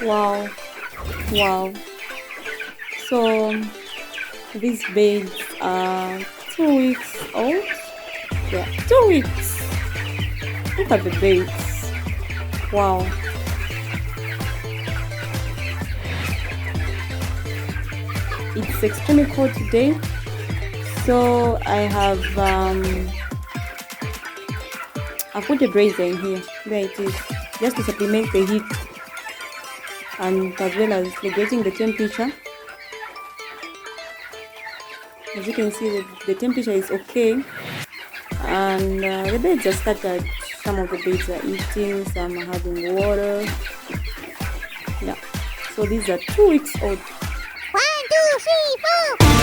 Wow, wow. So these beds are 2 weeks old. Yeah, 2 weeks. Look at the beds. Wow. It's extremely cold today, so I put a brazier in here. There it is, just to supplement the heat and as well as regulating the temperature. As you can see, the temperature is okay, and the beds are scattered. Some of the beds are eating, some are having water. Yeah, so these are 2 weeks old. 1, 2, 3, 4.